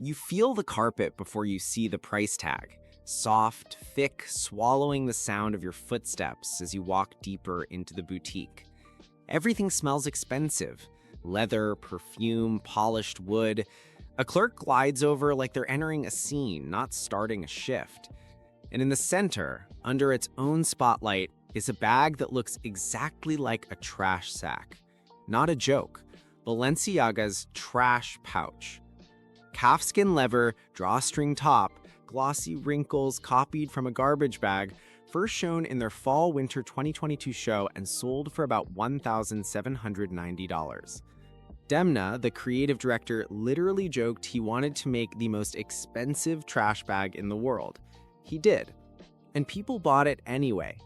You feel the carpet before you see the price tag. Soft, thick, swallowing the sound of your footsteps as you walk deeper into the boutique. Everything smells expensive. Leather, perfume, polished wood. A clerk glides over like they're entering a scene, not starting a shift. And in the center, under its own spotlight, is a bag that looks exactly like a trash sack. Not a joke. Balenciaga's trash pouch. Calfskin leather, drawstring top, glossy wrinkles copied from a garbage bag, first shown in their Fall/Winter 2022 show and sold for about $1,790. Demna, the creative director, literally joked he wanted to make the most expensive trash bag in the world. He did. And people bought it anyway.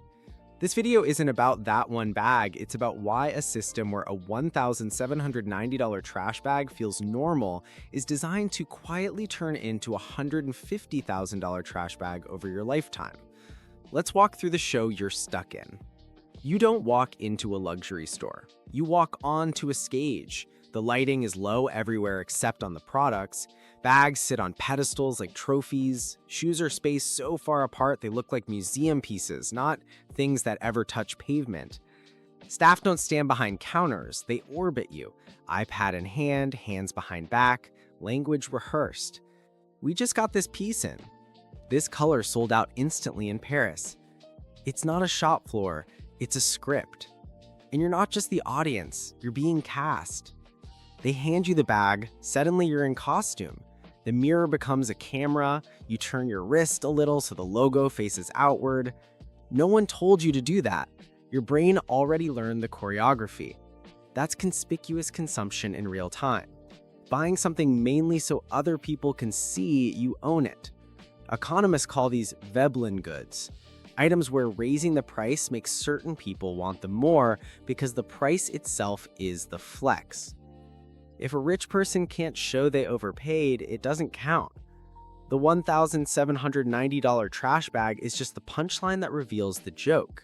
This video isn't about that one bag, it's about why a system where a $1,790 trash bag feels normal is designed to quietly turn into a $150,000 trash bag over your lifetime. Let's walk through the show you're stuck in. You don't walk into a luxury store. You walk onto a stage. The lighting is low everywhere except on the products. Bags sit on pedestals like trophies. Shoes are spaced so far apart they look like museum pieces, not things that ever touch pavement. Staff don't stand behind counters, they orbit you. iPad in hand, hands behind back, language rehearsed. We just got this piece in. This color sold out instantly in Paris. It's not a shop floor, it's a script. And you're not just the audience, you're being cast. They hand you the bag, suddenly you're in costume. The mirror becomes a camera, you turn your wrist a little so the logo faces outward. No one told you to do that. Your brain already learned the choreography. That's conspicuous consumption in real time. Buying something mainly so other people can see you own it. Economists call these VEBLEN goods. Items where raising the price makes certain people want them more because the price itself is the flex. If a rich person can't show they overpaid, it doesn't count. The $1,790 trash bag is just the punchline that reveals the joke.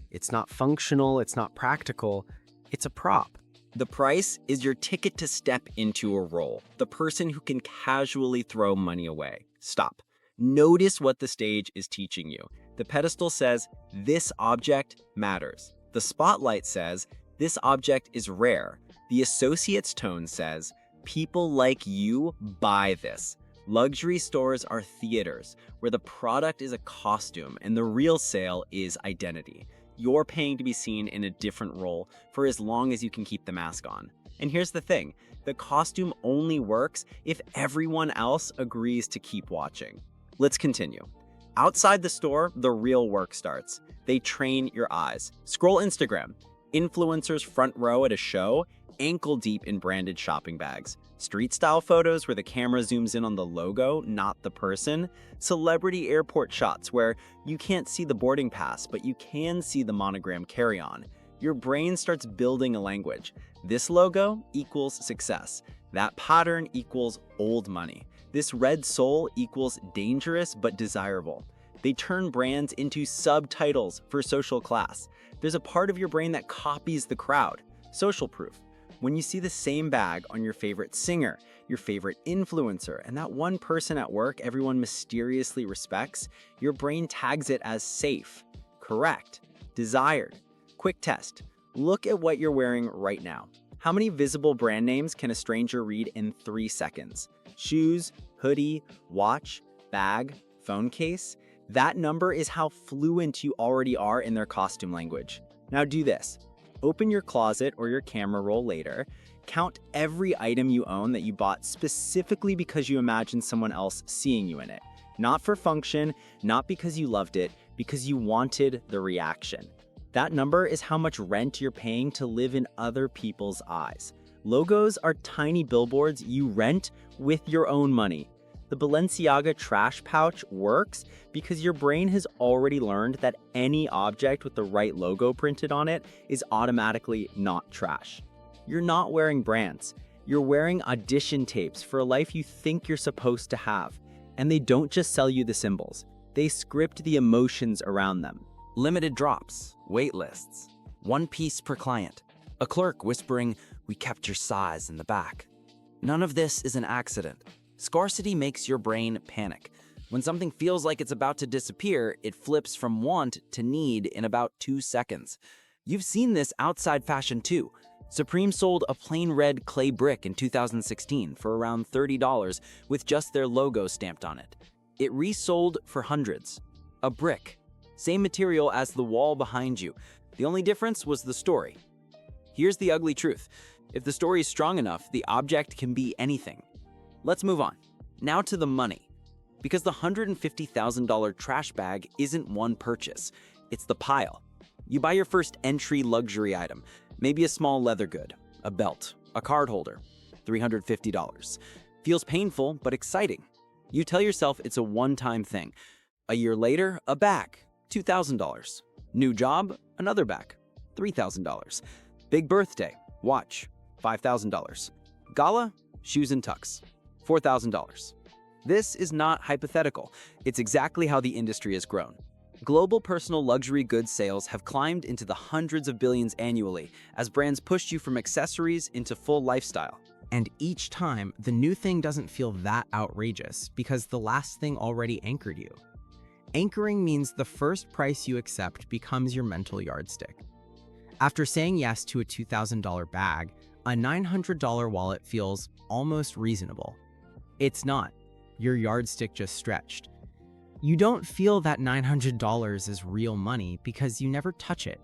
It's not functional, it's not practical, it's a prop. The price is your ticket to step into a role, the person who can casually throw money away. Stop. Notice what the stage is teaching you. The pedestal says, this object matters. The spotlight says, this object is rare. The associate's tone says, people like you buy this. Luxury stores are theaters where the product is a costume and the real sale is identity. You're paying to be seen in a different role for as long as you can keep the mask on. And here's the thing, the costume only works if everyone else agrees to keep watching. Let's continue. Outside the store, the real work starts. They train your eyes. Scroll Instagram. Influencers front row at a show, ankle deep in branded shopping bags. Street style photos where the camera zooms in on the logo, not the person. Celebrity airport shots where you can't see the boarding pass, but you can see the monogram carry-on. Your brain starts building a language. This logo equals success. That pattern equals old money. This red sole equals dangerous but desirable. They turn brands into subtitles for social class. There's a part of your brain that copies the crowd. Social proof. When you see the same bag on your favorite singer, your favorite influencer, and that one person at work everyone mysteriously respects, your brain tags it as safe, correct, desired. Quick test. Look at what you're wearing right now. How many visible brand names can a stranger read in 3 seconds? Shoes, hoodie, watch, bag, phone case. That number is how fluent you already are in their costume language. Now do this. Open your closet or your camera roll later. Count every item you own that you bought specifically because you imagined someone else seeing you in it. Not for function, not because you loved it, because you wanted the reaction. That number is how much rent you're paying to live in other people's eyes. Logos are tiny billboards you rent with your own money. The Balenciaga trash pouch works because your brain has already learned that any object with the right logo printed on it is automatically not trash. You're not wearing brands. You're wearing audition tapes for a life you think you're supposed to have. And they don't just sell you the symbols. They script the emotions around them. Limited drops, wait lists, 1 piece per client. A clerk whispering, "We kept your size in the back." None of this is an accident. Scarcity makes your brain panic. When something feels like it's about to disappear, it flips from want to need in about 2 seconds. You've seen this outside fashion too. Supreme sold a plain red clay brick in 2016 for around $30 with just their logo stamped on it. It resold for hundreds. A brick. Same material as the wall behind you. The only difference was the story. Here's the ugly truth. If the story is strong enough, the object can be anything. Let's move on. Now to the money. Because the $150,000 trash bag isn't one purchase. It's the pile. You buy your first entry luxury item, maybe a small leather good, a belt, a card holder, $350. Feels painful, but exciting. You tell yourself it's a one-time thing. A year later, a bag, $2,000. New job, another bag, $3,000. Big birthday, watch, $5,000. Gala, shoes and tux, $4,000. This is not hypothetical. It's exactly how the industry has grown. Global personal luxury goods sales have climbed into the hundreds of billions annually as brands pushed you from accessories into full lifestyle. And each time, the new thing doesn't feel that outrageous because the last thing already anchored you. Anchoring means the first price you accept becomes your mental yardstick. After saying yes to a $2,000 bag, a $900 wallet feels almost reasonable. It's not. Your yardstick just stretched. You don't feel that $900 is real money because you never touch it.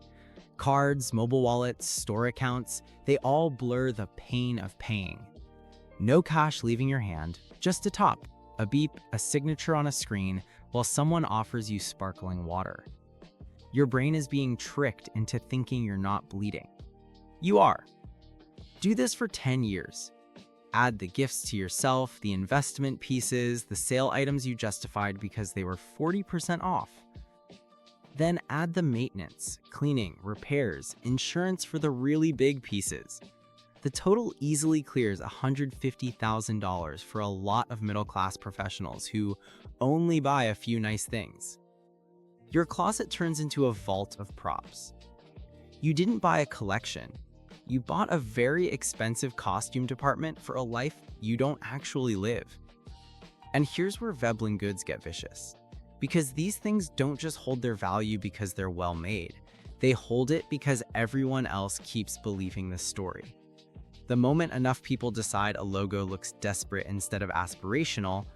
Cards, mobile wallets, store accounts, they all blur the pain of paying. No cash leaving your hand, just a top, a beep, a signature on a screen, while someone offers you sparkling water. Your brain is being tricked into thinking you're not bleeding. You are. Do this for 10 years. Add the gifts to yourself, the investment pieces, the sale items you justified because they were 40% off. Then add the maintenance, cleaning, repairs, insurance for the really big pieces. The total easily clears $150,000 for a lot of middle-class professionals who only buy a few nice things. Your closet turns into a vault of props. You didn't buy a collection. You bought a very expensive costume department for a life you don't actually live. And here's where VEBLEN goods get vicious. Because these things don't just hold their value because they're well made. They hold it because everyone else keeps believing the story. The moment enough people decide a logo looks desperate instead of aspirational,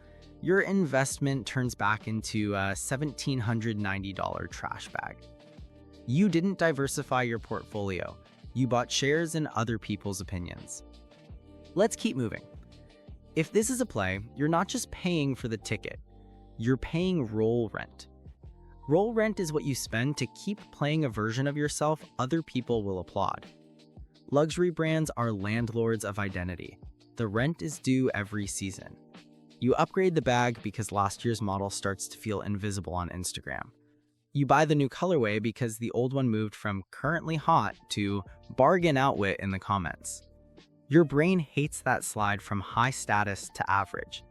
your investment turns back into a $1,790 trash bag. You didn't diversify your portfolio. You bought shares in other people's opinions. Let's keep moving. If this is a play, you're not just paying for the ticket. You're paying roll rent. Roll rent is what you spend to keep playing a version of yourself other people will applaud. Luxury brands are landlords of identity. The rent is due every season. You upgrade the bag because last year's model starts to feel invisible on Instagram. You buy the new colorway because the old one moved from currently hot to bargain outwit in the comments. Your brain hates that slide from high status to average.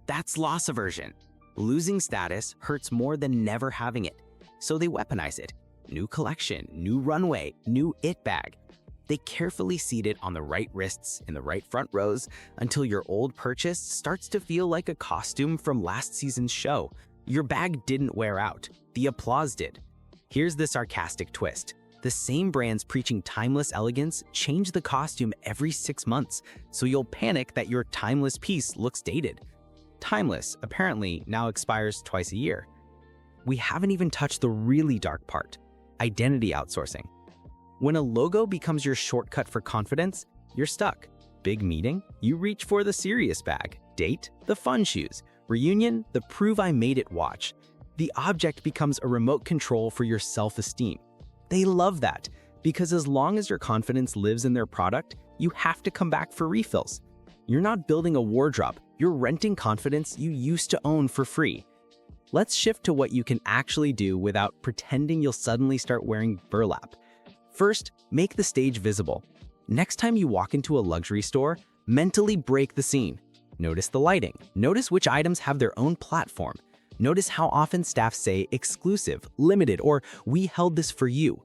That's loss aversion. Losing status hurts more than never having it. So they weaponize it. New collection, new runway, new it bag. They carefully seat it on the right wrists in the right front rows until your old purchase starts to feel like a costume from last season's show. Your bag didn't wear out. The applause did. Here's the sarcastic twist. The same brands preaching timeless elegance change the costume every 6 months, so you'll panic that your timeless piece looks dated. Timeless apparently now expires twice a year. We haven't even touched the really dark part, identity outsourcing. When a logo becomes your shortcut for confidence, you're stuck. Big meeting? You reach for the serious bag. Date? The fun shoes. Reunion? The prove I made it watch. The object becomes a remote control for your self-esteem. They love that, because as long as your confidence lives in their product, you have to come back for refills. You're not building a wardrobe, you're renting confidence you used to own for free. Let's shift to what you can actually do without pretending you'll suddenly start wearing burlap. First, make the stage visible. Next time you walk into a luxury store, mentally break the scene. Notice the lighting. Notice which items have their own platform. Notice how often staff say exclusive, limited, or we held this for you.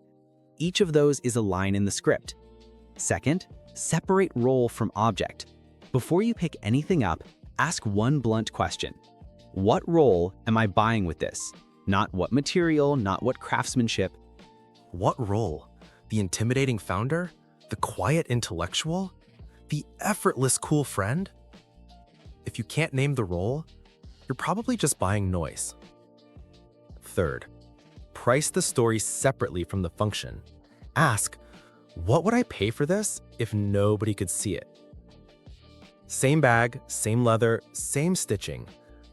Each of those is a line in the script. Second, separate role from object. Before you pick anything up, Ask one blunt question. What role am I buying with this? Not what material, not what craftsmanship. What role? The intimidating founder? The quiet intellectual? The effortless cool friend? If you can't name the role, you're probably just buying noise. Third, price the story separately from the function. Ask, what would I pay for this if nobody could see it? Same bag, same leather, same stitching,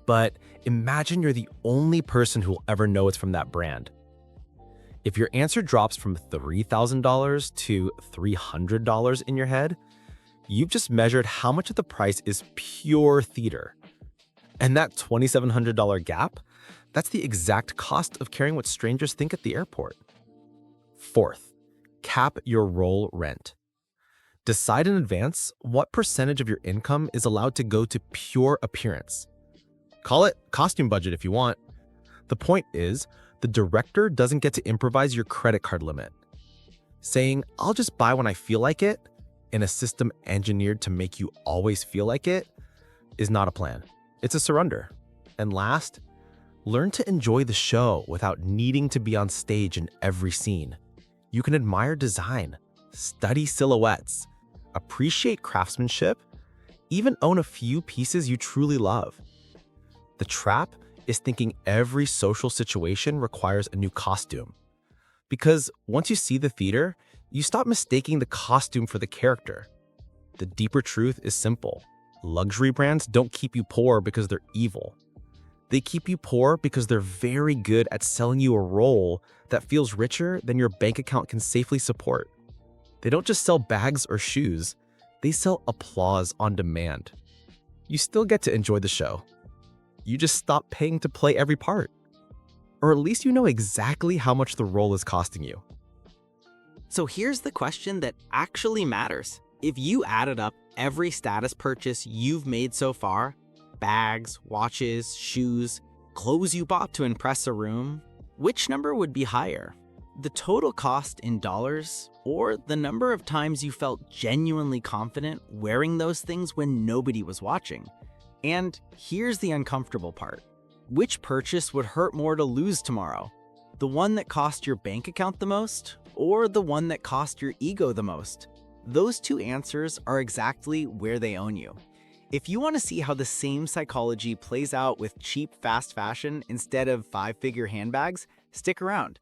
but imagine you're the only person who will ever know it's from that brand. If your answer drops from $3,000 to $300 in your head, you've just measured how much of the price is pure theater. And that $2,700 gap, that's the exact cost of carrying what strangers think at the airport. Fourth, cap your role rent. Decide in advance what percentage of your income is allowed to go to pure appearance. Call it costume budget if you want. The point is, the director doesn't get to improvise your credit card limit. Saying, I'll just buy when I feel like it, in a system engineered to make you always feel like it, is not a plan. It's a surrender. And last, learn to enjoy the show without needing to be on stage in every scene. You can admire design, study silhouettes, appreciate craftsmanship, even own a few pieces you truly love. The trap is thinking every social situation requires a new costume. Because once you see the theater, you stop mistaking the costume for the character. The deeper truth is simple. Luxury brands don't keep you poor because they're evil. They keep you poor because they're very good at selling you a role that feels richer than your bank account can safely support. They don't just sell bags or shoes, they sell applause on demand. You still get to enjoy the show. You just stop paying to play every part. Or at least you know exactly how much the role is costing you. So here's the question that actually matters. If you added up every status purchase you've made so far, bags, watches, shoes, clothes you bought to impress a room, which number would be higher? The total cost in dollars, or the number of times you felt genuinely confident wearing those things when nobody was watching? And here's the uncomfortable part. Which purchase would hurt more to lose tomorrow? The one that cost your bank account the most, or the one that cost your ego the most? Those two answers are exactly where they own you. If you want to see how the same psychology plays out with cheap, fast fashion instead of five-figure handbags, stick around.